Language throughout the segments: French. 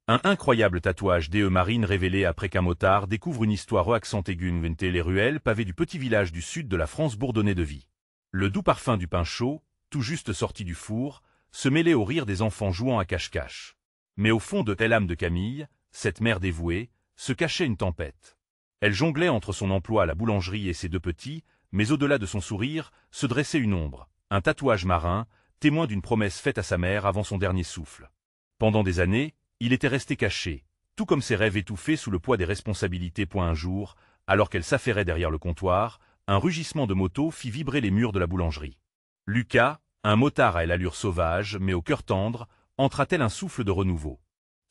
Un incroyable tatouage d'E Marine révélé après qu'un motard découvre une histoire accentée les ruelles pavées du petit village du sud de la France bourdonnaient de vie. Le doux parfum du pain chaud, tout juste sorti du four, se mêlait au rire des enfants jouant à cache-cache. Mais au fond de l'âme de Camille, cette mère dévouée, se cachait une tempête. Elle jonglait entre son emploi à la boulangerie et ses deux petits, mais au-delà de son sourire, se dressait une ombre, un tatouage marin, témoin d'une promesse faite à sa mère avant son dernier souffle. Pendant des années, il était resté caché, tout comme ses rêves étouffés sous le poids des responsabilités. Un jour, alors qu'elle s'affairait derrière le comptoir, un rugissement de moto fit vibrer les murs de la boulangerie. Lucas, un motard à l'allure sauvage mais au cœur tendre, entra tel un souffle de renouveau.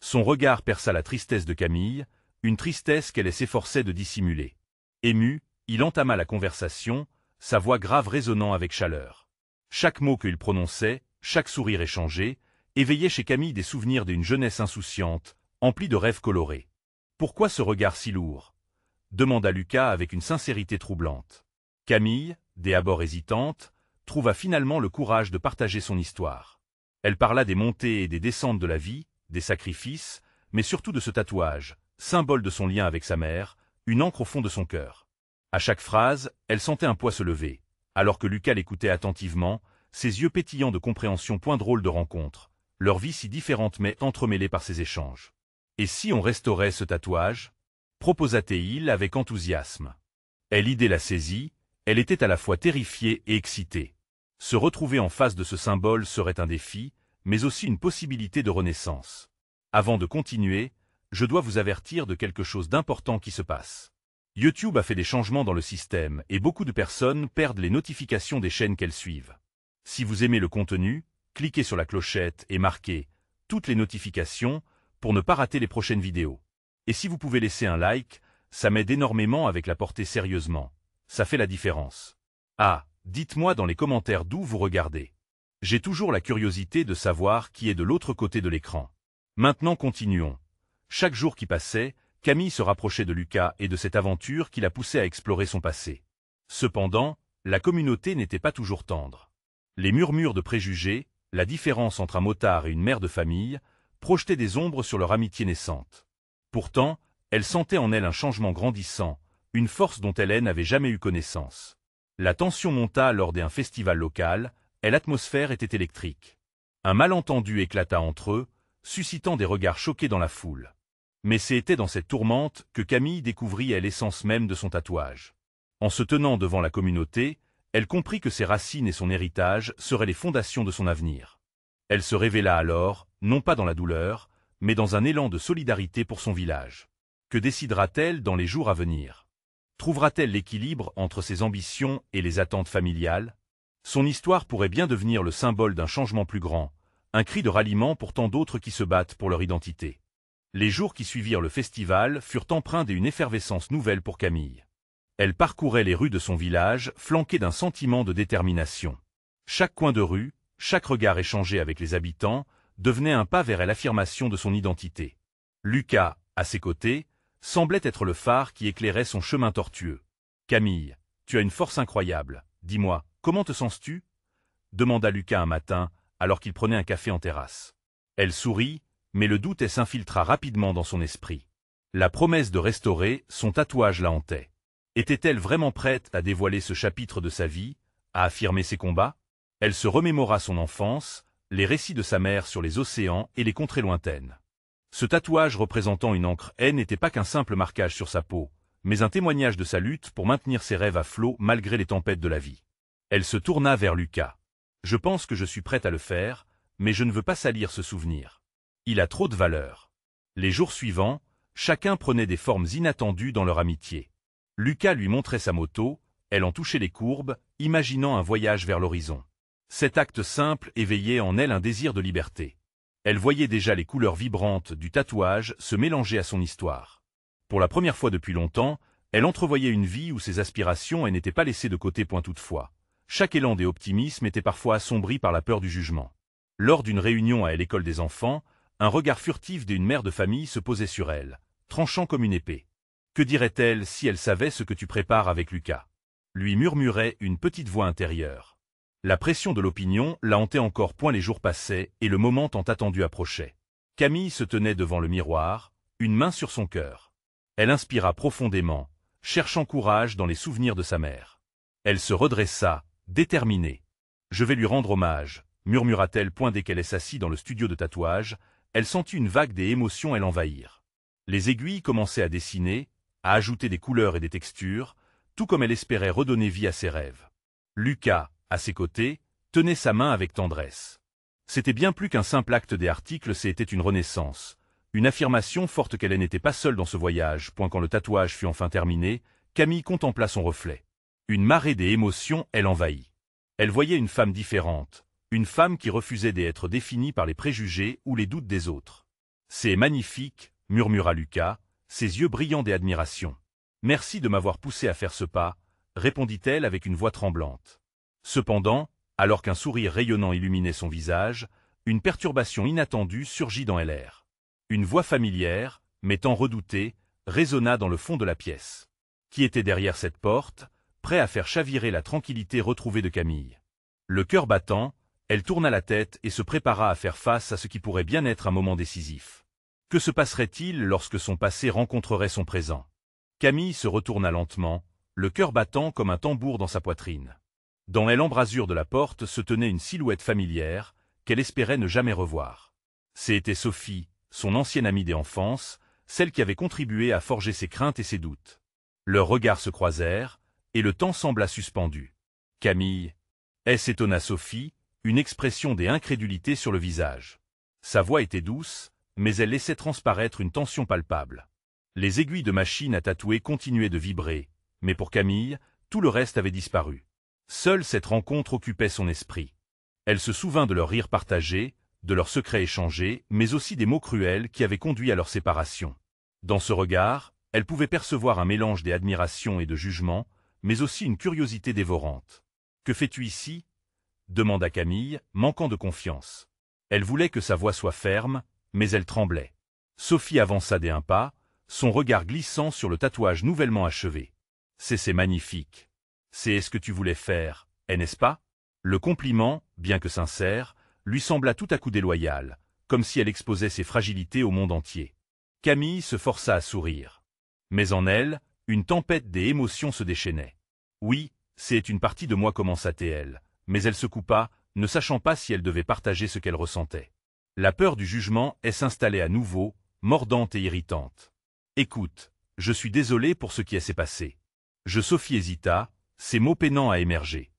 Son regard perça la tristesse de Camille, une tristesse qu'elle s'efforçait de dissimuler. Ému, il entama la conversation, sa voix grave résonnant avec chaleur. Chaque mot qu'il prononçait, chaque sourire échangé, éveillait chez Camille des souvenirs d'une jeunesse insouciante, emplie de rêves colorés. « Pourquoi ce regard si lourd ?» demanda Lucas avec une sincérité troublante. Camille, des abords hésitante, trouva finalement le courage de partager son histoire. Elle parla des montées et des descentes de la vie, des sacrifices, mais surtout de ce tatouage, symbole de son lien avec sa mère, une encre au fond de son cœur. À chaque phrase, elle sentait un poids se lever, alors que Lucas l'écoutait attentivement, ses yeux pétillants de compréhension. Point drôle de rencontre, leur vie si différente mais entremêlée par ces échanges. « Et si on restaurait ce tatouage ?» proposa-t-il avec enthousiasme. L'idée la saisit, elle était à la fois terrifiée et excitée. Se retrouver en face de ce symbole serait un défi, mais aussi une possibilité de renaissance. Avant de continuer, je dois vous avertir de quelque chose d'important qui se passe. YouTube a fait des changements dans le système et beaucoup de personnes perdent les notifications des chaînes qu'elles suivent. Si vous aimez le contenu, cliquez sur la clochette et marquez « Toutes les notifications » pour ne pas rater les prochaines vidéos. Et si vous pouvez laisser un like, ça m'aide énormément avec la portée sérieusement. Ça fait la différence. Ah, dites-moi dans les commentaires d'où vous regardez. J'ai toujours la curiosité de savoir qui est de l'autre côté de l'écran. Maintenant continuons. Chaque jour qui passait, Camille se rapprochait de Lucas et de cette aventure qui la poussait à explorer son passé. Cependant, la communauté n'était pas toujours tendre. Les murmures de préjugés, la différence entre un motard et une mère de famille, projetaient des ombres sur leur amitié naissante. Pourtant, elle sentait en elle un changement grandissant, une force dont elle n'avait jamais eu connaissance. La tension monta lors d'un festival local, et l'atmosphère était électrique. Un malentendu éclata entre eux, suscitant des regards choqués dans la foule. Mais c'était dans cette tourmente que Camille découvrit l'essence même de son tatouage. En se tenant devant la communauté, elle comprit que ses racines et son héritage seraient les fondations de son avenir. Elle se révéla alors, non pas dans la douleur, mais dans un élan de solidarité pour son village. Que décidera-t-elle dans les jours à venir? Trouvera-t-elle l'équilibre entre ses ambitions et les attentes familiales? Son histoire pourrait bien devenir le symbole d'un changement plus grand, un cri de ralliement pour tant d'autres qui se battent pour leur identité. Les jours qui suivirent le festival furent empreints d'une effervescence nouvelle pour Camille. Elle parcourait les rues de son village, flanquée d'un sentiment de détermination. Chaque coin de rue, chaque regard échangé avec les habitants, devenait un pas vers l'affirmation de son identité. Lucas, à ses côtés, semblait être le phare qui éclairait son chemin tortueux. « Camille, tu as une force incroyable. Dis-moi, comment te sens-tu » demanda Lucas un matin, alors qu'il prenait un café en terrasse. Elle sourit, mais le doute s'infiltra rapidement dans son esprit. La promesse de restaurer, son tatouage la hantait. Était-elle vraiment prête à dévoiler ce chapitre de sa vie, à affirmer ses combats? Elle se remémora son enfance, les récits de sa mère sur les océans et les contrées lointaines. Ce tatouage représentant une encre n'était pas qu'un simple marquage sur sa peau, mais un témoignage de sa lutte pour maintenir ses rêves à flot malgré les tempêtes de la vie. Elle se tourna vers Lucas. « Je pense que je suis prête à le faire, mais je ne veux pas salir ce souvenir. Il a trop de valeur. » Les jours suivants, chacun prenait des formes inattendues dans leur amitié. Lucas lui montrait sa moto, elle en touchait les courbes, imaginant un voyage vers l'horizon. Cet acte simple éveillait en elle un désir de liberté. Elle voyait déjà les couleurs vibrantes du tatouage se mélanger à son histoire. Pour la première fois depuis longtemps, elle entrevoyait une vie où ses aspirations n'étaient pas laissées de côté. Toutefois, chaque élan d'optimisme était parfois assombri par la peur du jugement. Lors d'une réunion à l'école des enfants, un regard furtif d'une mère de famille se posait sur elle, tranchant comme une épée. « Que dirait-elle si elle savait ce que tu prépares avec Lucas ?» lui murmurait une petite voix intérieure. La pression de l'opinion la hantait encore. Les jours passaient et le moment tant attendu approchait. Camille se tenait devant le miroir, une main sur son cœur. Elle inspira profondément, cherchant courage dans les souvenirs de sa mère. Elle se redressa, déterminée. « Je vais lui rendre hommage », murmura-t-elle point dès qu'elle s'assit dans le studio de tatouage. Elle sentit une vague des émotions l'envahir. Les aiguilles commençaient à dessiner, à ajouter des couleurs et des textures, tout comme elle espérait redonner vie à ses rêves. Lucas, à ses côtés, tenait sa main avec tendresse. C'était bien plus qu'un simple acte des articles, c'était une renaissance, une affirmation forte qu'elle n'était pas seule dans ce voyage. Quand le tatouage fut enfin terminé, Camille contempla son reflet. Une marée des émotions l'envahit. Elle voyait une femme différente, une femme qui refusait d'être définie par les préjugés ou les doutes des autres. « C'est magnifique », murmura Lucas, ses yeux brillants d'admiration. « Merci de m'avoir poussé à faire ce pas », répondit-elle avec une voix tremblante. Cependant, alors qu'un sourire rayonnant illuminait son visage, une perturbation inattendue surgit dans l'air. Une voix familière, mais tant redoutée, résonna dans le fond de la pièce. Qui était derrière cette porte, prêt à faire chavirer la tranquillité retrouvée de Camille? Le cœur battant, elle tourna la tête et se prépara à faire face à ce qui pourrait bien être un moment décisif. Que se passerait-il lorsque son passé rencontrerait son présent? Camille se retourna lentement, le cœur battant comme un tambour dans sa poitrine. Dans l'embrasure de la porte se tenait une silhouette familière, qu'elle espérait ne jamais revoir. C'était Sophie, son ancienne amie d'enfance, celle qui avait contribué à forger ses craintes et ses doutes. Leurs regards se croisèrent, et le temps sembla suspendu. « Camille » s'étonna Sophie, une expression d'incrédulité sur le visage. Sa voix était douce, mais elle laissait transparaître une tension palpable. Les aiguilles de machine à tatouer continuaient de vibrer, mais pour Camille, tout le reste avait disparu. Seule cette rencontre occupait son esprit. Elle se souvint de leurs rires partagés, de leurs secrets échangés, mais aussi des mots cruels qui avaient conduit à leur séparation. Dans ce regard, elle pouvait percevoir un mélange d'admiration et de jugement, mais aussi une curiosité dévorante. « Que fais-tu ici » demanda Camille, manquant de confiance. Elle voulait que sa voix soit ferme, mais elle tremblait. Sophie avança d'un pas, son regard glissant sur le tatouage nouvellement achevé. « C'est magnifique. C'est ce que tu voulais faire, n'est-ce pas ?» Le compliment, bien que sincère, lui sembla tout à coup déloyal, comme si elle exposait ses fragilités au monde entier. Camille se força à sourire. Mais en elle, une tempête des émotions se déchaînait. « Oui, c'est une partie de moi, commença-t-elle, mais elle se coupa, ne sachant pas si elle devait partager ce qu'elle ressentait. La peur du jugement s'installait à nouveau, mordante et irritante. « Écoute, je suis désolé pour ce qui s'est passé. » Sophie hésita, ses mots peinant à émerger.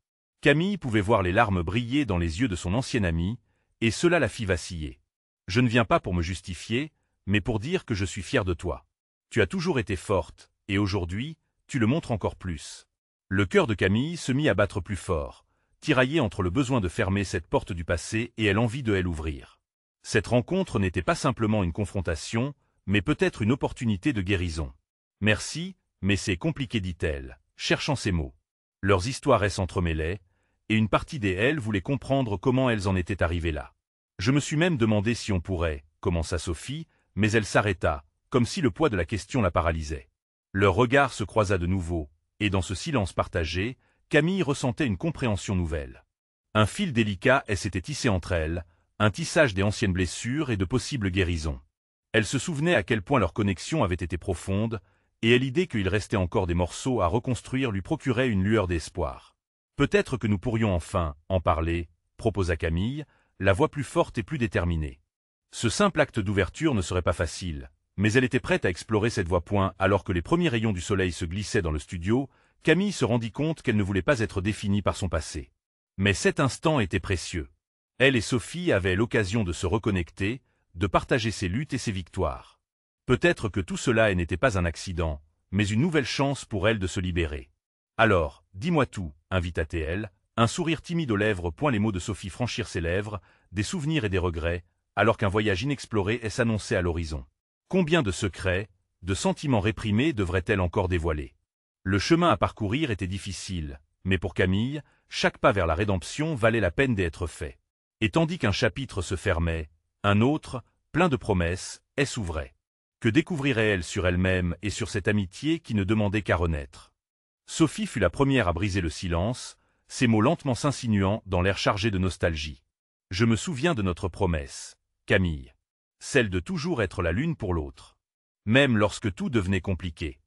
Camille pouvait voir les larmes briller dans les yeux de son ancienne amie, et cela la fit vaciller. « Je ne viens pas pour me justifier, mais pour dire que je suis fier de toi. Tu as toujours été forte, et aujourd'hui, tu le montres encore plus. » Le cœur de Camille se mit à battre plus fort, tiraillé entre le besoin de fermer cette porte du passé et l'envie de l'ouvrir. Cette rencontre n'était pas simplement une confrontation, mais peut-être une opportunité de guérison. « Merci, mais c'est compliqué, dit-elle, cherchant ses mots. Leurs histoires s'entremêlaient, et une partie d'elles voulait comprendre comment elles en étaient arrivées là. Je me suis même demandé si on pourrait, commença Sophie, mais elle s'arrêta, comme si le poids de la question la paralysait. Leur regard se croisa de nouveau, et dans ce silence partagé, Camille ressentait une compréhension nouvelle. Un fil délicat s'était tissé entre elles, un tissage des anciennes blessures et de possibles guérisons. Elle se souvenait à quel point leur connexion avait été profonde, et l'idée qu'il restait encore des morceaux à reconstruire lui procurait une lueur d'espoir. « Peut-être que nous pourrions enfin en parler, » proposa Camille, la voix plus forte et plus déterminée. Ce simple acte d'ouverture ne serait pas facile, mais elle était prête à explorer cette voie. Alors que les premiers rayons du soleil se glissaient dans le studio, Camille se rendit compte qu'elle ne voulait pas être définie par son passé. Mais cet instant était précieux. Elle et Sophie avaient l'occasion de se reconnecter, de partager ses luttes et ses victoires. Peut-être que tout cela n'était pas un accident, mais une nouvelle chance pour elle de se libérer. « Alors, dis-moi tout, » invita-t-elle, un sourire timide aux lèvres. Les mots de Sophie franchirent ses lèvres, des souvenirs et des regrets, alors qu'un voyage inexploré s'annonçait à l'horizon. Combien de secrets, de sentiments réprimés devrait-elle encore dévoiler? Le chemin à parcourir était difficile, mais pour Camille, chaque pas vers la rédemption valait la peine d'être fait. Et tandis qu'un chapitre se fermait, un autre, plein de promesses, s'ouvrait. Que découvrirait-elle sur elle-même et sur cette amitié qui ne demandait qu'à renaître? Sophie fut la première à briser le silence, ses mots lentement s'insinuant dans l'air chargé de nostalgie. « Je me souviens de notre promesse, Camille. celle de toujours être la l'une pour l'autre. Même lorsque tout devenait compliqué.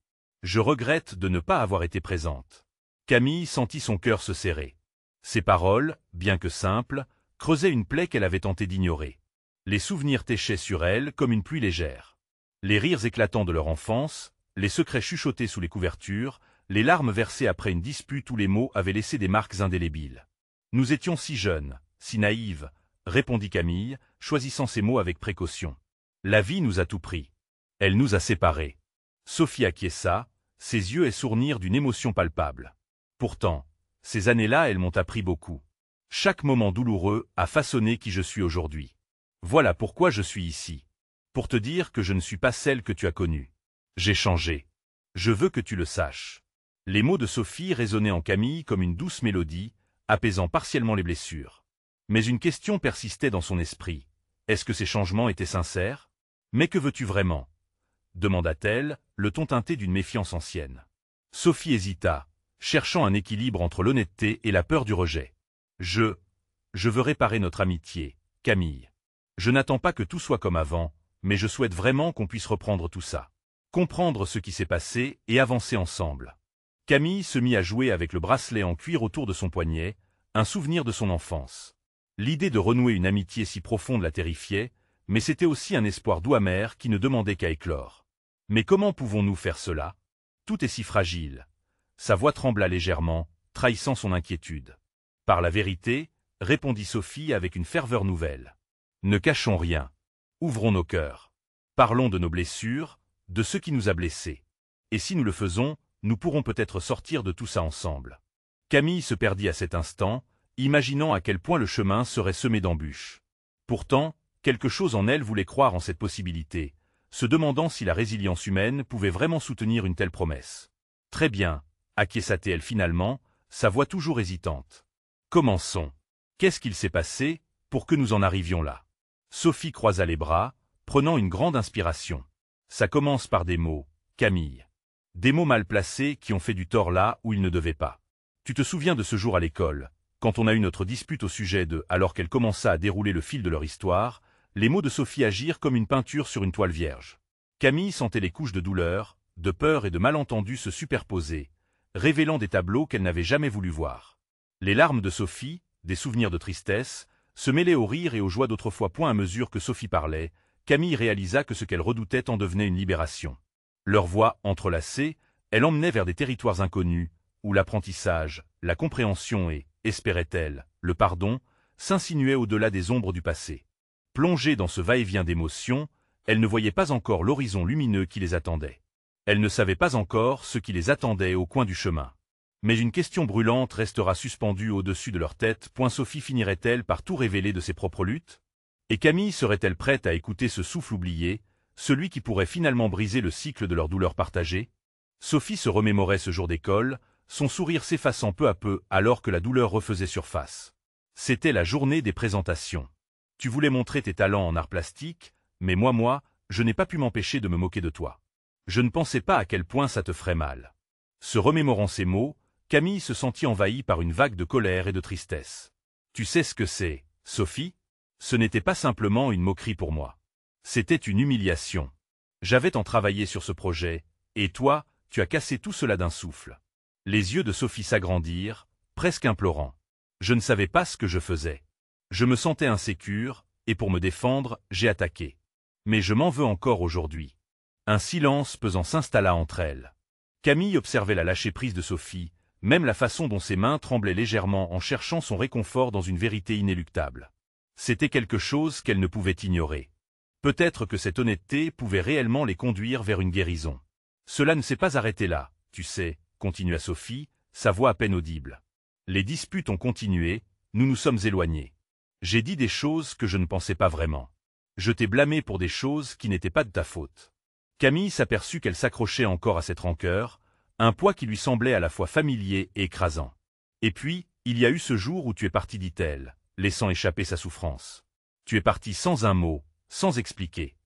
Je regrette de ne pas avoir été présente. Camille sentit son cœur se serrer. Ses paroles, bien que simples, creusaient une plaie qu'elle avait tenté d'ignorer. Les souvenirs téchaient sur elle comme une pluie légère. Les rires éclatants de leur enfance, les secrets chuchotés sous les couvertures, les larmes versées après une dispute où les mots avaient laissé des marques indélébiles. Nous étions si jeunes, si naïves, répondit Camille, choisissant ses mots avec précaution. La vie nous a tout pris. Elle nous a séparés. Sophie acquiesça, ses yeux essournirent d'une émotion palpable. Pourtant, ces années-là, elles m'ont appris beaucoup. Chaque moment douloureux a façonné qui je suis aujourd'hui. Voilà pourquoi je suis ici. Pour te dire que je ne suis pas celle que tu as connue. J'ai changé. Je veux que tu le saches. Les mots de Sophie résonnaient en Camille comme une douce mélodie, apaisant partiellement les blessures. Mais une question persistait dans son esprit. Est-ce que ces changements étaient sincères? Mais que veux-tu vraiment? Demanda-t-elle, le ton teinté d'une méfiance ancienne. Sophie hésita, cherchant un équilibre entre l'honnêteté et la peur du rejet. Je veux réparer notre amitié, Camille. Je n'attends pas que tout soit comme avant, mais je souhaite vraiment qu'on puisse reprendre tout ça. Comprendre ce qui s'est passé et avancer ensemble. Camille se mit à jouer avec le bracelet en cuir autour de son poignet, un souvenir de son enfance. L'idée de renouer une amitié si profonde la terrifiait, mais c'était aussi un espoir doux amer qui ne demandait qu'à éclore. Mais comment pouvons-nous faire cela? Tout est si fragile. Sa voix trembla légèrement, trahissant son inquiétude. Par la vérité, répondit Sophie avec une ferveur nouvelle. Ne cachons rien. Ouvrons nos cœurs. Parlons de nos blessures, de ce qui nous a blessés. Et si nous le faisons, nous pourrons peut-être sortir de tout ça ensemble. Camille se perdit à cet instant, imaginant à quel point le chemin serait semé d'embûches. Pourtant, quelque chose en elle voulait croire en cette possibilité, se demandant si la résilience humaine pouvait vraiment soutenir une telle promesse. Très bien, acquiesça-t-elle finalement, sa voix toujours hésitante. Commençons. Qu'est-ce qu'il s'est passé pour que nous en arrivions là? Sophie croisa les bras, prenant une grande inspiration. Ça commence par des mots, Camille. Des mots mal placés qui ont fait du tort là où ils ne devaient pas. Tu te souviens de ce jour à l'école, quand on a eu notre dispute au sujet de, alors qu'elle commença à dérouler le fil de leur histoire, les mots de Sophie agirent comme une peinture sur une toile vierge. Camille sentait les couches de douleur, de peur et de malentendu se superposer, révélant des tableaux qu'elle n'avait jamais voulu voir. Les larmes de Sophie, des souvenirs de tristesse, se mêlaient aux rires et aux joies d'autrefois. À mesure que Sophie parlait, Camille réalisa que ce qu'elle redoutait en devenait une libération. Leurs voix entrelacées, elle emmenait vers des territoires inconnus, où l'apprentissage, la compréhension et, espérait-elle, le pardon, s'insinuaient au-delà des ombres du passé. Plongée dans ce va-et-vient d'émotions, elle ne voyait pas encore l'horizon lumineux qui les attendait. Elle ne savait pas encore ce qui les attendait au coin du chemin. Mais une question brûlante restera suspendue au-dessus de leur tête. Sophie finirait-elle par tout révéler de ses propres luttes? Et Camille serait-elle prête à écouter ce souffle oublié, celui qui pourrait finalement briser le cycle de leur douleur partagée? Sophie se remémorait ce jour d'école, son sourire s'effaçant peu à peu alors que la douleur refaisait surface. C'était la journée des présentations. Tu voulais montrer tes talents en arts plastiques, mais moi, je n'ai pas pu m'empêcher de me moquer de toi. Je ne pensais pas à quel point ça te ferait mal. Se remémorant ces mots, Camille se sentit envahie par une vague de colère et de tristesse. Tu sais ce que c'est, Sophie? Ce n'était pas simplement une moquerie pour moi. C'était une humiliation. J'avais tant travaillé sur ce projet, et toi, tu as cassé tout cela d'un souffle. Les yeux de Sophie s'agrandirent, presque implorants. Je ne savais pas ce que je faisais. Je me sentais insécure, et pour me défendre, j'ai attaqué. Mais je m'en veux encore aujourd'hui. Un silence pesant s'installa entre elles. Camille observait la lâcher-prise de Sophie, même la façon dont ses mains tremblaient légèrement en cherchant son réconfort dans une vérité inéluctable. C'était quelque chose qu'elle ne pouvait ignorer. Peut-être que cette honnêteté pouvait réellement les conduire vers une guérison. Cela ne s'est pas arrêté là, tu sais, continua Sophie, sa voix à peine audible. Les disputes ont continué, nous nous sommes éloignés. J'ai dit des choses que je ne pensais pas vraiment. Je t'ai blâmé pour des choses qui n'étaient pas de ta faute. Camille s'aperçut qu'elle s'accrochait encore à cette rancœur, un poids qui lui semblait à la fois familier et écrasant. Et puis, il y a eu ce jour où tu es parti, dit-elle, laissant échapper sa souffrance. Tu es parti sans un mot, sans expliquer.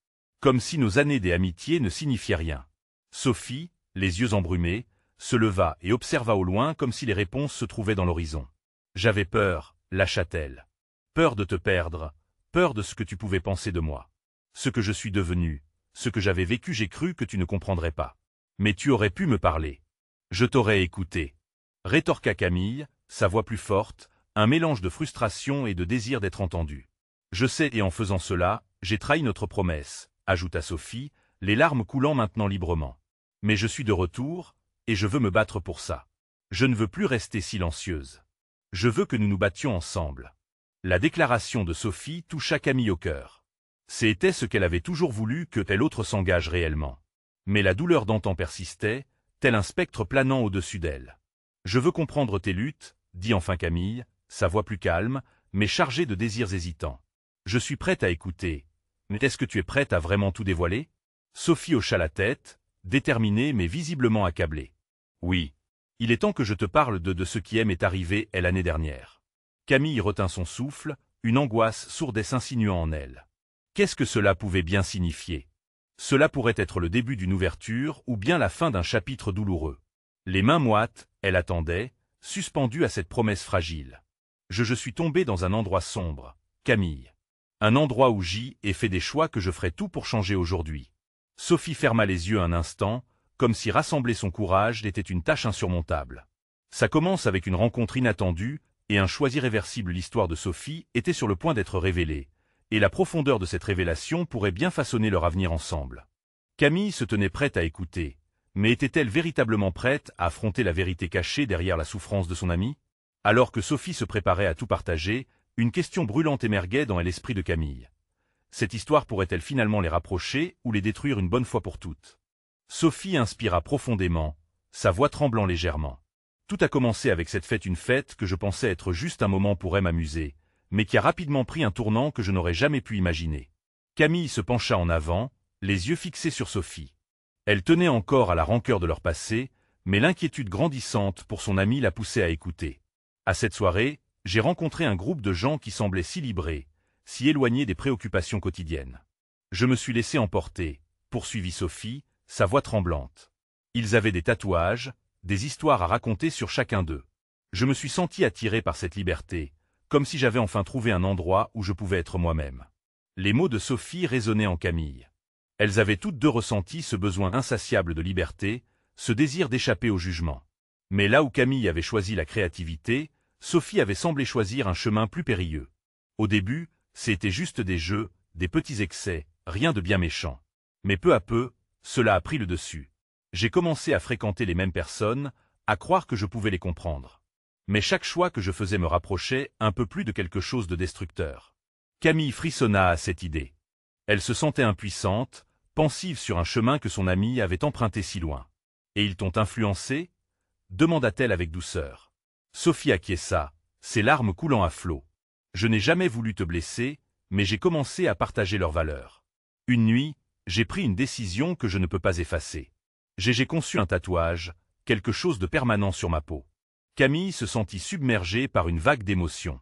Comme si nos années d'amitié ne signifiaient rien. Sophie, les yeux embrumés, se leva et observa au loin comme si les réponses se trouvaient dans l'horizon. J'avais peur, lâcha-t-elle. Peur de te perdre, peur de ce que tu pouvais penser de moi. Ce que je suis devenu, ce que j'avais vécu, j'ai cru que tu ne comprendrais pas. Mais tu aurais pu me parler. Je t'aurais écouté. Rétorqua Camille, sa voix plus forte, un mélange de frustration et de désir d'être entendue. Je sais, et en faisant cela, j'ai trahi notre promesse, ajouta Sophie, les larmes coulant maintenant librement. Mais je suis de retour, et je veux me battre pour ça. Je ne veux plus rester silencieuse. Je veux que nous nous battions ensemble. La déclaration de Sophie toucha Camille au cœur. C'était ce qu'elle avait toujours voulu, que tel autre s'engage réellement. Mais la douleur d'antan persistait, tel un spectre planant au-dessus d'elle. Je veux comprendre tes luttes, dit enfin Camille, sa voix plus calme, mais chargée de désirs hésitants. Je suis prête à écouter. Mais est-ce que tu es prête à vraiment tout dévoiler? Sophie hocha la tête, déterminée mais visiblement accablée. Oui. Il est temps que je te parle de ce qui m'est arrivé l'année dernière. Camille retint son souffle, une angoisse sourde s'insinuant en elle. Qu'est-ce que cela pouvait bien signifier? Cela pourrait être le début d'une ouverture ou bien la fin d'un chapitre douloureux. Les mains moites, elle attendait, suspendue à cette promesse fragile. Je suis tombée dans un endroit sombre, Camille. Un endroit où j'ai fait des choix que je ferai tout pour changer aujourd'hui. Sophie ferma les yeux un instant, comme si rassembler son courage était une tâche insurmontable. Ça commence avec une rencontre inattendue, et un choix irréversible. L'histoire de Sophie était sur le point d'être révélée, et la profondeur de cette révélation pourrait bien façonner leur avenir ensemble. Camille se tenait prête à écouter, mais était-elle véritablement prête à affronter la vérité cachée derrière la souffrance de son amie? Alors que Sophie se préparait à tout partager, une question brûlante émergeait dans l'esprit de Camille. Cette histoire pourrait-elle finalement les rapprocher ou les détruire une bonne fois pour toutes? Sophie inspira profondément, sa voix tremblant légèrement. Tout a commencé avec cette fête, une fête que je pensais être juste un moment pour m'amuser, mais qui a rapidement pris un tournant que je n'aurais jamais pu imaginer. Camille se pencha en avant, les yeux fixés sur Sophie. Elle tenait encore à la rancœur de leur passé, mais l'inquiétude grandissante pour son amie la poussait à écouter. À cette soirée, j'ai rencontré un groupe de gens qui semblaient si libérés, si éloignés des préoccupations quotidiennes. Je me suis laissé emporter, poursuivit Sophie, sa voix tremblante. Ils avaient des tatouages, des histoires à raconter sur chacun d'eux. Je me suis senti attiré par cette liberté, comme si j'avais enfin trouvé un endroit où je pouvais être moi-même. Les mots de Sophie résonnaient en Camille. Elles avaient toutes deux ressenti ce besoin insatiable de liberté, ce désir d'échapper au jugement. Mais là où Camille avait choisi la créativité, Sophie avait semblé choisir un chemin plus périlleux. Au début, c'était juste des jeux, des petits excès, rien de bien méchant. Mais peu à peu, cela a pris le dessus. J'ai commencé à fréquenter les mêmes personnes, à croire que je pouvais les comprendre. Mais chaque choix que je faisais me rapprochait un peu plus de quelque chose de destructeur. Camille frissonna à cette idée. Elle se sentait impuissante, pensive sur un chemin que son amie avait emprunté si loin. « Et ils t'ont influencé » demanda-t-elle avec douceur. Sophie acquiesça, ses larmes coulant à flots. « Je n'ai jamais voulu te blesser, mais j'ai commencé à partager leurs valeurs. Une nuit, j'ai pris une décision que je ne peux pas effacer. J'ai conçu un tatouage, quelque chose de permanent sur ma peau. » Camille se sentit submergée par une vague d'émotions.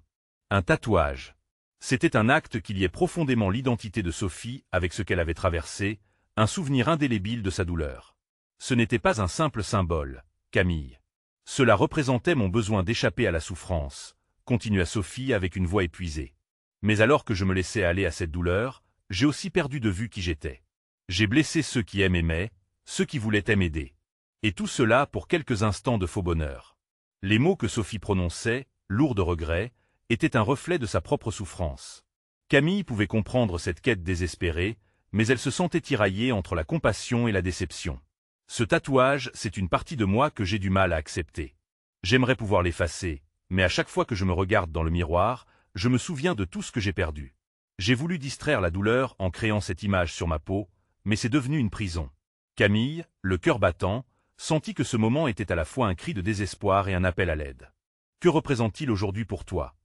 Un tatouage. C'était un acte qui liait profondément l'identité de Sophie avec ce qu'elle avait traversé, un souvenir indélébile de sa douleur. Ce n'était pas un simple symbole, Camille. Cela représentait mon besoin d'échapper à la souffrance, continua Sophie avec une voix épuisée. Mais alors que je me laissais aller à cette douleur, j'ai aussi perdu de vue qui j'étais. J'ai blessé ceux qui m'aimaient, ceux qui voulaient m'aider. Et tout cela pour quelques instants de faux bonheur. Les mots que Sophie prononçait, lourds de regrets, étaient un reflet de sa propre souffrance. Camille pouvait comprendre cette quête désespérée, mais elle se sentait tiraillée entre la compassion et la déception. Ce tatouage, c'est une partie de moi que j'ai du mal à accepter. J'aimerais pouvoir l'effacer, mais à chaque fois que je me regarde dans le miroir, je me souviens de tout ce que j'ai perdu. J'ai voulu distraire la douleur en créant cette image sur ma peau, mais c'est devenu une prison. Camille, le cœur battant, sentit que ce moment était à la fois un cri de désespoir et un appel à l'aide. « Que représente-t-il aujourd'hui pour toi »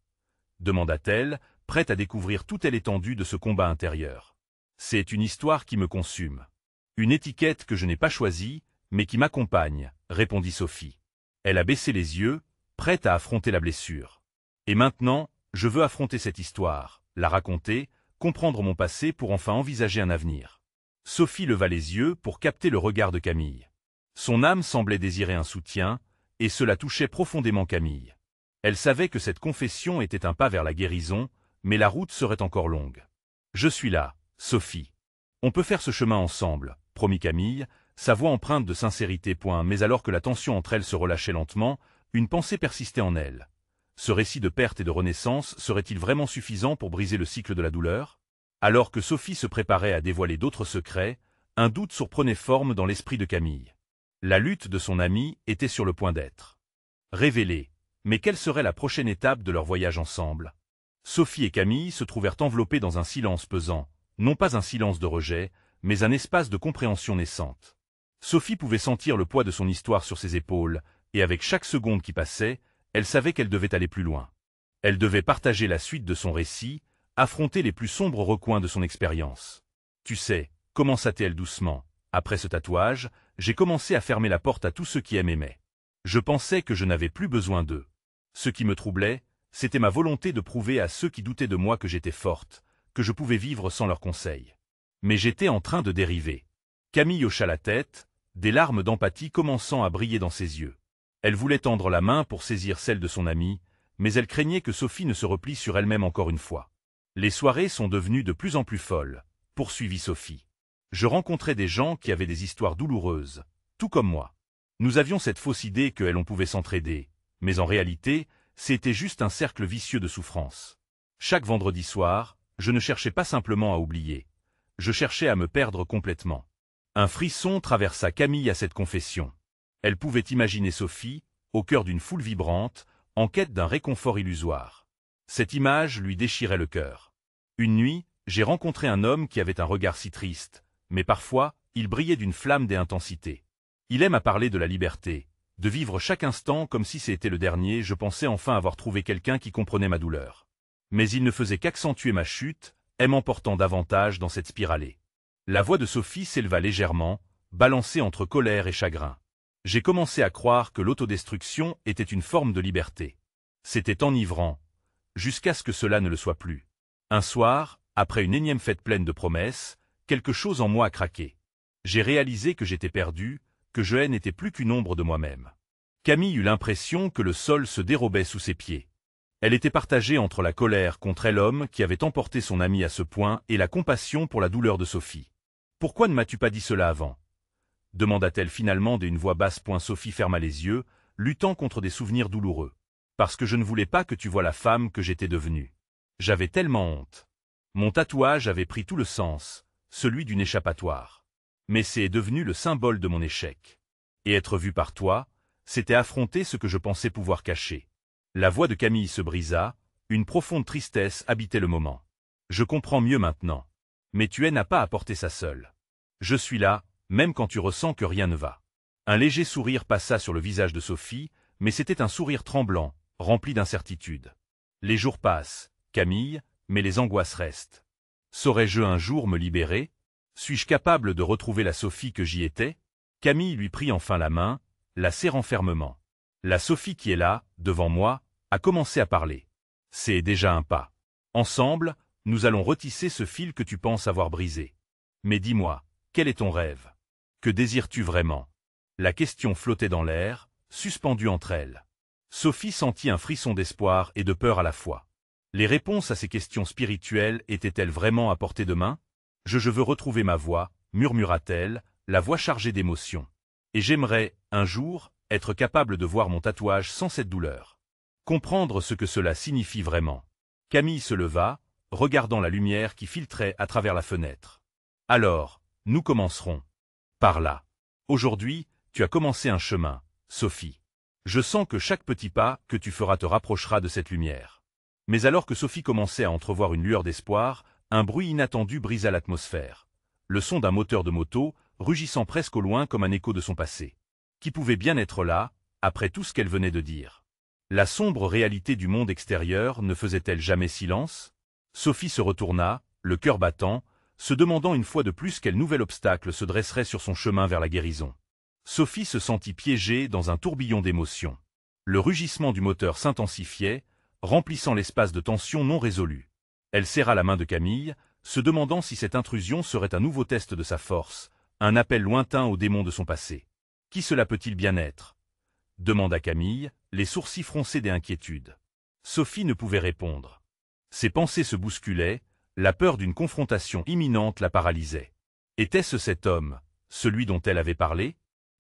demanda-t-elle, prête à découvrir toute l'étendue de ce combat intérieur. « C'est une histoire qui me consume. Une étiquette que je n'ai pas choisie, mais qui m'accompagne, » répondit Sophie. Elle a baissé les yeux, prête à affronter la blessure. « Et maintenant, je veux affronter cette histoire, la raconter, comprendre mon passé pour enfin envisager un avenir. » Sophie leva les yeux pour capter le regard de Camille. Son âme semblait désirer un soutien, et cela touchait profondément Camille. Elle savait que cette confession était un pas vers la guérison, mais la route serait encore longue. « Je suis là, Sophie. On peut faire ce chemin ensemble, promit Camille, sa voix empreinte de sincérité. Mais alors que la tension entre elles se relâchait lentement, une pensée persistait en elle. Ce récit de perte et de renaissance serait-il vraiment suffisant pour briser le cycle de la douleur? Alors que Sophie se préparait à dévoiler d'autres secrets, un doute surprenait forme dans l'esprit de Camille. La lutte de son amie était sur le point d'être révélée. Mais quelle serait la prochaine étape de leur voyage ensemble? Sophie et Camille se trouvèrent enveloppées dans un silence pesant, non pas un silence de rejet, mais un espace de compréhension naissante. Sophie pouvait sentir le poids de son histoire sur ses épaules, et avec chaque seconde qui passait, elle savait qu'elle devait aller plus loin. Elle devait partager la suite de son récit, affronter les plus sombres recoins de son expérience. Tu sais, commença-t-elle doucement, après ce tatouage, j'ai commencé à fermer la porte à tous ceux qui m'aimaient. Je pensais que je n'avais plus besoin d'eux. Ce qui me troublait, c'était ma volonté de prouver à ceux qui doutaient de moi que j'étais forte, que je pouvais vivre sans leurs conseils. Mais j'étais en train de dériver. Camille hocha la tête, des larmes d'empathie commençant à briller dans ses yeux. Elle voulait tendre la main pour saisir celle de son amie, mais elle craignait que Sophie ne se replie sur elle-même encore une fois. Les soirées sont devenues de plus en plus folles, poursuivit Sophie. Je rencontrais des gens qui avaient des histoires douloureuses, tout comme moi. Nous avions cette fausse idée qu'elles on pouvait s'entraider, mais en réalité, c'était juste un cercle vicieux de souffrance. Chaque vendredi soir, je ne cherchais pas simplement à oublier. Je cherchais à me perdre complètement. Un frisson traversa Camille à cette confession. Elle pouvait imaginer Sophie, au cœur d'une foule vibrante, en quête d'un réconfort illusoire. Cette image lui déchirait le cœur. Une nuit, j'ai rencontré un homme qui avait un regard si triste, mais parfois, il brillait d'une flamme d'intensité. Il aime à parler de la liberté, de vivre chaque instant comme si c'était le dernier. Je pensais enfin avoir trouvé quelqu'un qui comprenait ma douleur. Mais il ne faisait qu'accentuer ma chute, m'emportant davantage dans cette spirale. La voix de Sophie s'éleva légèrement, balancée entre colère et chagrin. J'ai commencé à croire que l'autodestruction était une forme de liberté. C'était enivrant, jusqu'à ce que cela ne le soit plus. Un soir, après une énième fête pleine de promesses, quelque chose en moi a craqué. J'ai réalisé que j'étais perdu, que je n'étais plus qu'une ombre de moi-même. Camille eut l'impression que le sol se dérobait sous ses pieds. Elle était partagée entre la colère contre l'homme qui avait emporté son amie à ce point et la compassion pour la douleur de Sophie. « Pourquoi ne m'as-tu pas dit cela avant ?» demanda-t-elle finalement d'une voix basse. Sophie ferma les yeux, luttant contre des souvenirs douloureux. « Parce que je ne voulais pas que tu vois la femme que j'étais devenue. J'avais tellement honte. Mon tatouage avait pris tout le sens, celui d'une échappatoire. Mais c'est devenu le symbole de mon échec. Et être vu par toi, c'était affronter ce que je pensais pouvoir cacher. » La voix de Camille se brisa, une profonde tristesse habitait le moment. « Je comprends mieux maintenant. Mais tu n'as pas à porter ça seul. Je suis là, même quand tu ressens que rien ne va. » Un léger sourire passa sur le visage de Sophie, mais c'était un sourire tremblant, rempli d'incertitude. « Les jours passent, Camille, mais les angoisses restent. Saurais-je un jour me libérer? Suis-je capable de retrouver la Sophie que j'y étais ?» Camille lui prit enfin la main, la serrant fermement. La Sophie qui est là, devant moi, a commencé à parler. C'est déjà un pas. Ensemble, nous allons retisser ce fil que tu penses avoir brisé. Mais dis-moi, quel est ton rêve? Que désires-tu vraiment? La question flottait dans l'air, suspendue entre elles. Sophie sentit un frisson d'espoir et de peur à la fois. Les réponses à ces questions spirituelles étaient-elles vraiment à portée de main? Je veux retrouver ma voix, murmura-t-elle, la voix chargée d'émotion. Et j'aimerais, un jour, être capable de voir mon tatouage sans cette douleur. Comprendre ce que cela signifie vraiment. Camille se leva, regardant la lumière qui filtrait à travers la fenêtre. Alors, nous commencerons. Par là. Aujourd'hui, tu as commencé un chemin, Sophie. Je sens que chaque petit pas que tu feras te rapprochera de cette lumière. Mais alors que Sophie commençait à entrevoir une lueur d'espoir, un bruit inattendu brisa l'atmosphère. Le son d'un moteur de moto, rugissant presque au loin comme un écho de son passé. Qui pouvait bien être là, après tout ce qu'elle venait de dire? La sombre réalité du monde extérieur ne faisait-elle jamais silence? Sophie se retourna, le cœur battant, se demandant une fois de plus quel nouvel obstacle se dresserait sur son chemin vers la guérison. Sophie se sentit piégée dans un tourbillon d'émotions. Le rugissement du moteur s'intensifiait, remplissant l'espace de tension non résolue. Elle serra la main de Camille, se demandant si cette intrusion serait un nouveau test de sa force, un appel lointain aux démons de son passé. « Qui cela peut-il bien être ?» demanda Camille, les sourcils froncés d'inquiétude. Sophie ne pouvait répondre. Ses pensées se bousculaient, la peur d'une confrontation imminente la paralysait. Était-ce cet homme, celui dont elle avait parlé?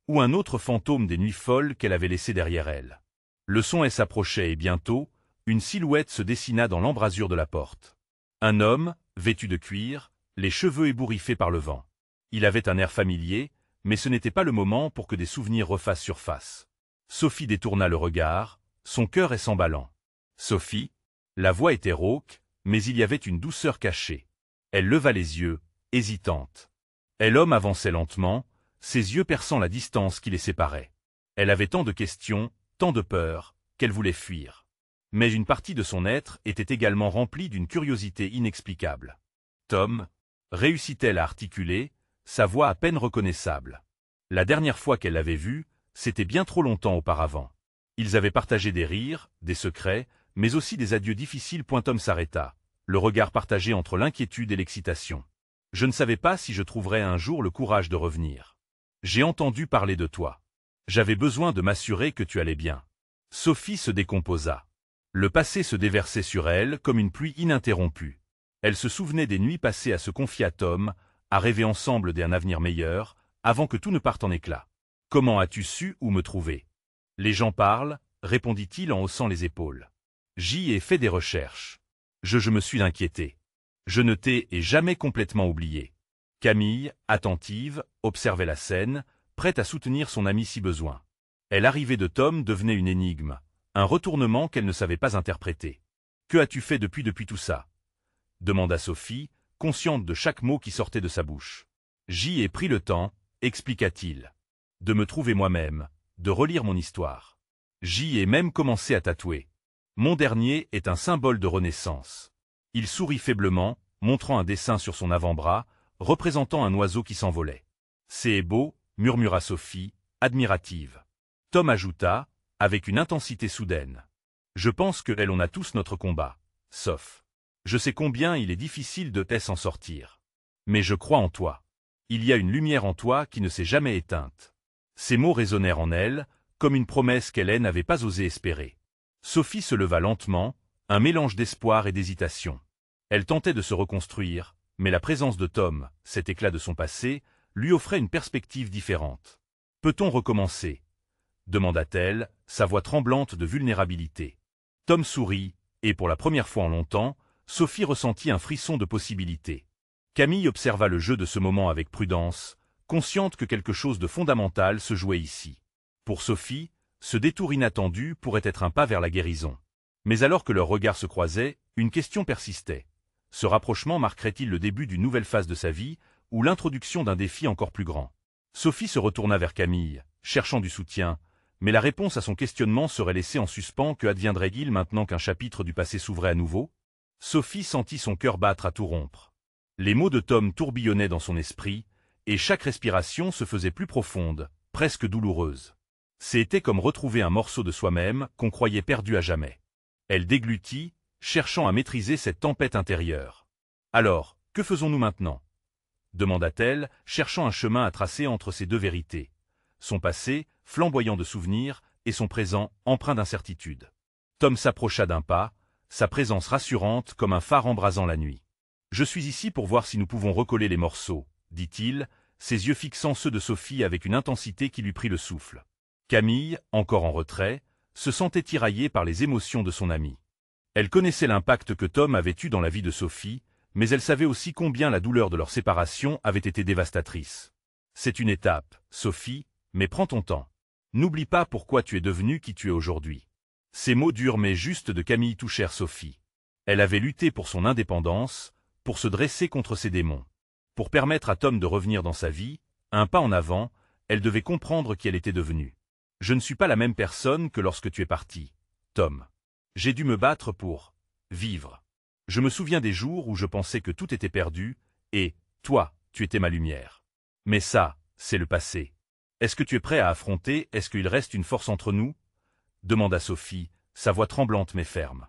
Ou un autre fantôme des nuits folles qu'elle avait laissé derrière elle? Le son s'approchait et bientôt, une silhouette se dessina dans l'embrasure de la porte. Un homme, vêtu de cuir, les cheveux ébouriffés par le vent. Il avait un air familier, mais ce n'était pas le moment pour que des souvenirs refassent surface. Sophie détourna le regard, son cœur s'emballant. Sophie? La voix était rauque, mais il y avait une douceur cachée. Elle leva les yeux, hésitante. L'homme avançait lentement, ses yeux perçant la distance qui les séparait. Elle avait tant de questions, tant de peur, qu'elle voulait fuir. Mais une partie de son être était également remplie d'une curiosité inexplicable. Tom, réussit-elle à articuler, sa voix à peine reconnaissable. La dernière fois qu'elle l'avait vu, c'était bien trop longtemps auparavant. Ils avaient partagé des rires, des secrets, mais aussi des adieux difficiles. Tom s'arrêta, le regard partagé entre l'inquiétude et l'excitation. Je ne savais pas si je trouverais un jour le courage de revenir. J'ai entendu parler de toi. J'avais besoin de m'assurer que tu allais bien. Sophie se décomposa. Le passé se déversait sur elle comme une pluie ininterrompue. Elle se souvenait des nuits passées à se confier à Tom, à rêver ensemble d'un avenir meilleur, avant que tout ne parte en éclats. Comment as-tu su où me trouver? Les gens parlent, répondit-il en haussant les épaules. J'y ai fait des recherches. Je me suis inquiété. Je ne t'ai jamais complètement oublié. Camille, attentive, observait la scène, prête à soutenir son amie si besoin. L'arrivée de Tom devenait une énigme, un retournement qu'elle ne savait pas interpréter. Que as-tu fait depuis tout ça? Demanda Sophie, consciente de chaque mot qui sortait de sa bouche. J'y ai pris le temps, expliqua-t-il, de me trouver moi-même, de relire mon histoire. J'y ai même commencé à tatouer. Mon dernier est un symbole de renaissance. Il sourit faiblement, montrant un dessin sur son avant-bras, représentant un oiseau qui s'envolait. C'est beau, murmura Sophie, admirative. Tom ajouta, avec une intensité soudaine. Je pense que on a tous notre combat, sauf. Je sais combien il est difficile de s'en sortir. Mais je crois en toi. Il y a une lumière en toi qui ne s'est jamais éteinte. Ces mots résonnèrent en elle, comme une promesse qu'elle n'avait pas osé espérer. Sophie se leva lentement, un mélange d'espoir et d'hésitation. Elle tentait de se reconstruire, mais la présence de Tom, cet éclat de son passé, lui offrait une perspective différente. Peut-on recommencer? Demanda-t-elle, sa voix tremblante de vulnérabilité. Tom sourit, et pour la première fois en longtemps, Sophie ressentit un frisson de possibilité. Camille observa le jeu de ce moment avec prudence, consciente que quelque chose de fondamental se jouait ici. Pour Sophie, ce détour inattendu pourrait être un pas vers la guérison. Mais alors que leurs regards se croisaient, une question persistait. Ce rapprochement marquerait-il le début d'une nouvelle phase de sa vie, ou l'introduction d'un défi encore plus grand? Sophie se retourna vers Camille, cherchant du soutien, mais la réponse à son questionnement serait laissée en suspens. Que adviendrait-il maintenant qu'un chapitre du passé s'ouvrait à nouveau? Sophie sentit son cœur battre à tout rompre. Les mots de Tom tourbillonnaient dans son esprit, et chaque respiration se faisait plus profonde, presque douloureuse. C'était comme retrouver un morceau de soi-même qu'on croyait perdu à jamais. Elle déglutit, cherchant à maîtriser cette tempête intérieure. Alors, que faisons-nous maintenant? Demanda-t-elle, cherchant un chemin à tracer entre ces deux vérités. Son passé, flamboyant de souvenirs, et son présent, empreint d'incertitude. Tom s'approcha d'un pas, sa présence rassurante comme un phare embrasant la nuit. Je suis ici pour voir si nous pouvons recoller les morceaux, dit-il, ses yeux fixant ceux de Sophie avec une intensité qui lui prit le souffle. Camille, encore en retrait, se sentait tiraillée par les émotions de son amie. Elle connaissait l'impact que Tom avait eu dans la vie de Sophie, mais elle savait aussi combien la douleur de leur séparation avait été dévastatrice. C'est une étape, Sophie, mais prends ton temps. N'oublie pas pourquoi tu es devenue qui tu es aujourd'hui. Ces mots durs mais justes de Camille touchèrent Sophie. Elle avait lutté pour son indépendance, pour se dresser contre ses démons. Pour permettre à Tom de revenir dans sa vie, un pas en avant, elle devait comprendre qui elle était devenue. Je ne suis pas la même personne que lorsque tu es parti, Tom. J'ai dû me battre pour vivre. Je me souviens des jours où je pensais que tout était perdu, et, toi, tu étais ma lumière. Mais ça, c'est le passé. Est-ce que tu es prêt à affronter? Est-ce qu'il reste une force entre nous? Demanda Sophie, sa voix tremblante mais ferme.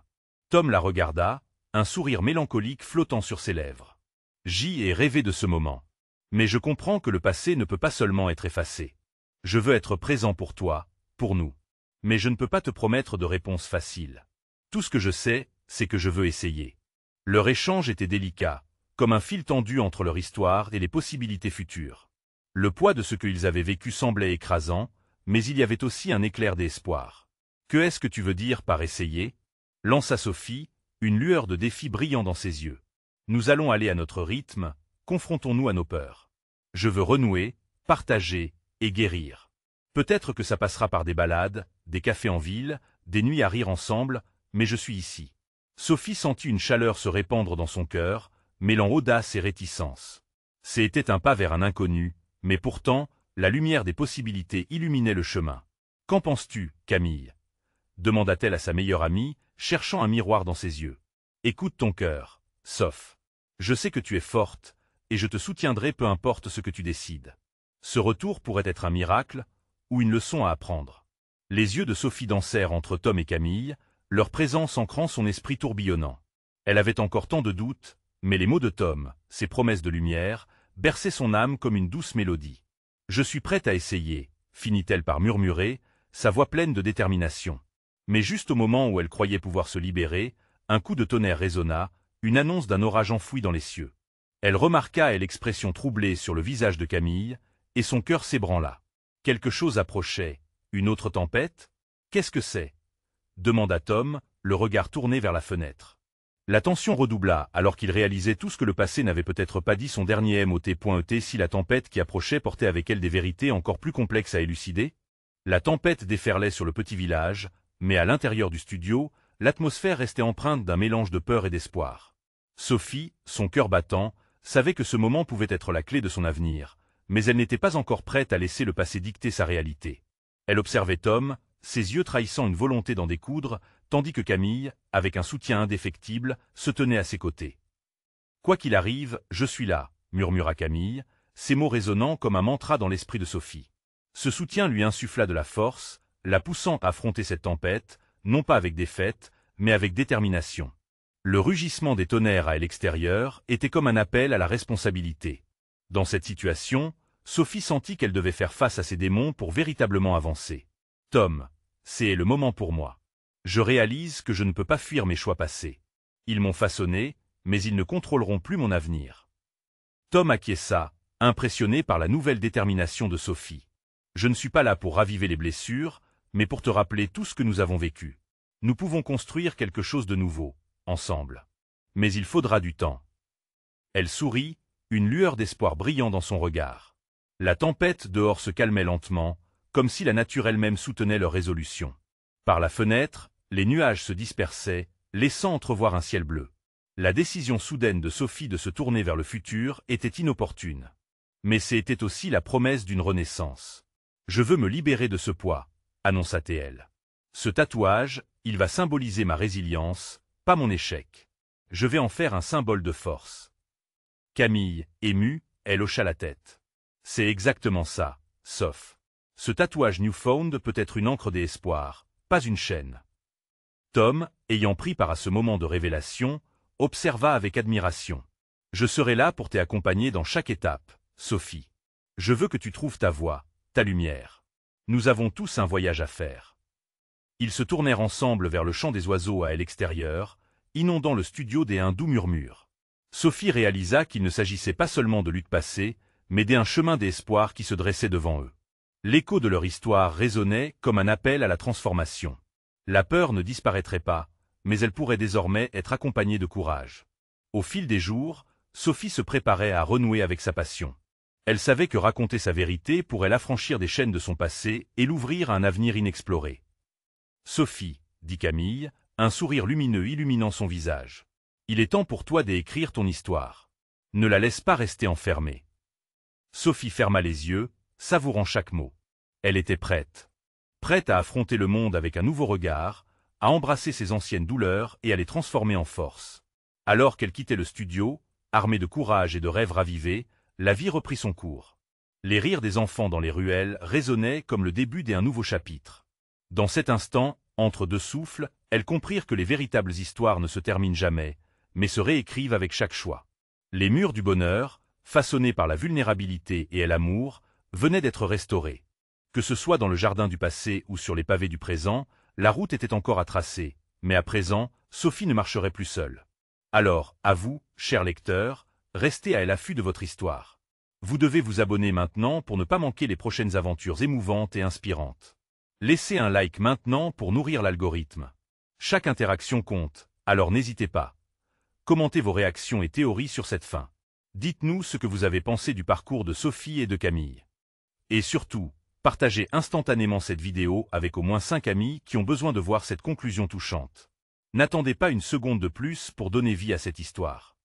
Tom la regarda, un sourire mélancolique flottant sur ses lèvres. J'y ai rêvé de ce moment. Mais je comprends que le passé ne peut pas seulement être effacé. Je veux être présent pour toi, pour nous. Mais je ne peux pas te promettre de réponse facile. Tout ce que je sais, c'est que je veux essayer. Leur échange était délicat, comme un fil tendu entre leur histoire et les possibilités futures. Le poids de ce qu'ils avaient vécu semblait écrasant, mais il y avait aussi un éclair d'espoir. « Que est-ce que tu veux dire par essayer » lança Sophie, une lueur de défi brillant dans ses yeux. « Nous allons aller à notre rythme, confrontons-nous à nos peurs. Je veux renouer, partager et guérir. Peut-être que ça passera par des balades, des cafés en ville, des nuits à rire ensemble, mais je suis ici. » Sophie sentit une chaleur se répandre dans son cœur, mêlant audace et réticence. C'était un pas vers un inconnu, mais pourtant, la lumière des possibilités illuminait le chemin. « Qu'en penses-tu, Camille » demanda-t-elle à sa meilleure amie, cherchant un miroir dans ses yeux. « Écoute ton cœur, Soph. Je sais que tu es forte, et je te soutiendrai peu importe ce que tu décides. Ce retour pourrait être un miracle, ou une leçon à apprendre. » Les yeux de Sophie dansèrent entre Tom et Camille, leur présence ancrant son esprit tourbillonnant. Elle avait encore tant de doutes, mais les mots de Tom, ses promesses de lumière, berçaient son âme comme une douce mélodie. « Je suis prête à essayer », finit-elle par murmurer, sa voix pleine de détermination. Mais juste au moment où elle croyait pouvoir se libérer, un coup de tonnerre résonna, une annonce d'un orage enfoui dans les cieux. Elle remarqua l'expression troublée sur le visage de Camille, et son cœur s'ébranla. Quelque chose approchait. Une autre tempête? Qu'est-ce que c'est? Demanda Tom, le regard tourné vers la fenêtre. La tension redoubla alors qu'il réalisait tout ce que le passé n'avait peut-être pas dit son dernier mot.et si la tempête qui approchait portait avec elle des vérités encore plus complexes à élucider. La tempête déferlait sur le petit village, mais à l'intérieur du studio, l'atmosphère restait empreinte d'un mélange de peur et d'espoir. Sophie, son cœur battant, savait que ce moment pouvait être la clé de son avenir, mais elle n'était pas encore prête à laisser le passé dicter sa réalité. Elle observait Tom, ses yeux trahissant une volonté d'en découdre, tandis que Camille, avec un soutien indéfectible, se tenait à ses côtés. « Quoi qu'il arrive, je suis là », murmura Camille, ces mots résonnant comme un mantra dans l'esprit de Sophie. Ce soutien lui insuffla de la force, la poussant à affronter cette tempête, non pas avec défaite, mais avec détermination. Le rugissement des tonnerres à l'extérieur était comme un appel à la responsabilité. Dans cette situation, Sophie sentit qu'elle devait faire face à ses démons pour véritablement avancer. « Tom, c'est le moment pour moi. Je réalise que je ne peux pas fuir mes choix passés. Ils m'ont façonné, mais ils ne contrôleront plus mon avenir. » Tom acquiesça, impressionné par la nouvelle détermination de Sophie. « Je ne suis pas là pour raviver les blessures, mais pour te rappeler tout ce que nous avons vécu. Nous pouvons construire quelque chose de nouveau, ensemble. Mais il faudra du temps. » Elle sourit, une lueur d'espoir brillant dans son regard. La tempête dehors se calmait lentement, comme si la nature elle-même soutenait leur résolution. Par la fenêtre, les nuages se dispersaient, laissant entrevoir un ciel bleu. La décision soudaine de Sophie de se tourner vers le futur était inopportune. Mais c'était aussi la promesse d'une renaissance. « Je veux me libérer de ce poids », annonça-t-elle. « Ce tatouage, il va symboliser ma résilience, pas mon échec. Je vais en faire un symbole de force. » Camille, émue, elle hocha la tête. « C'est exactement ça, Soph. Ce tatouage Newfound peut être une encre d'espoir, pas une chaîne. » Tom, ayant pris part à ce moment de révélation, observa avec admiration. « Je serai là pour t'accompagner dans chaque étape, Sophie. Je veux que tu trouves ta voie, ta lumière. Nous avons tous un voyage à faire. » Ils se tournèrent ensemble vers le chant des oiseaux à l'extérieur, inondant le studio d'un doux murmure. Sophie réalisa qu'il ne s'agissait pas seulement de lutte passée, mais d'un chemin d'espoir qui se dressait devant eux. L'écho de leur histoire résonnait comme un appel à la transformation. La peur ne disparaîtrait pas, mais elle pourrait désormais être accompagnée de courage. Au fil des jours, Sophie se préparait à renouer avec sa passion. Elle savait que raconter sa vérité pourrait l'affranchir des chaînes de son passé et l'ouvrir à un avenir inexploré. « Sophie, » dit Camille, un sourire lumineux illuminant son visage. « Il est temps pour toi d'écrire ton histoire. Ne la laisse pas rester enfermée. » Sophie ferma les yeux, savourant chaque mot. Elle était prête. Prête à affronter le monde avec un nouveau regard, à embrasser ses anciennes douleurs et à les transformer en force. Alors qu'elle quittait le studio, armée de courage et de rêves ravivés, la vie reprit son cours. Les rires des enfants dans les ruelles résonnaient comme le début d'un nouveau chapitre. Dans cet instant, entre deux souffles, elles comprirent que les véritables histoires ne se terminent jamais, mais se réécrivent avec chaque choix. Les murs du bonheur, façonnés par la vulnérabilité et l'amour, venaient d'être restaurés. Que ce soit dans le jardin du passé ou sur les pavés du présent, la route était encore à tracer, mais à présent, Sophie ne marcherait plus seule. Alors, à vous, chers lecteurs, Restez à l'affût de votre histoire. Vous devez vous abonner maintenant pour ne pas manquer les prochaines aventures émouvantes et inspirantes. Laissez un like maintenant pour nourrir l'algorithme. Chaque interaction compte, alors n'hésitez pas. Commentez vos réactions et théories sur cette fin. Dites-nous ce que vous avez pensé du parcours de Sophie et de Camille. Et surtout, partagez instantanément cette vidéo avec au moins 5 amis qui ont besoin de voir cette conclusion touchante. N'attendez pas une seconde de plus pour donner vie à cette histoire.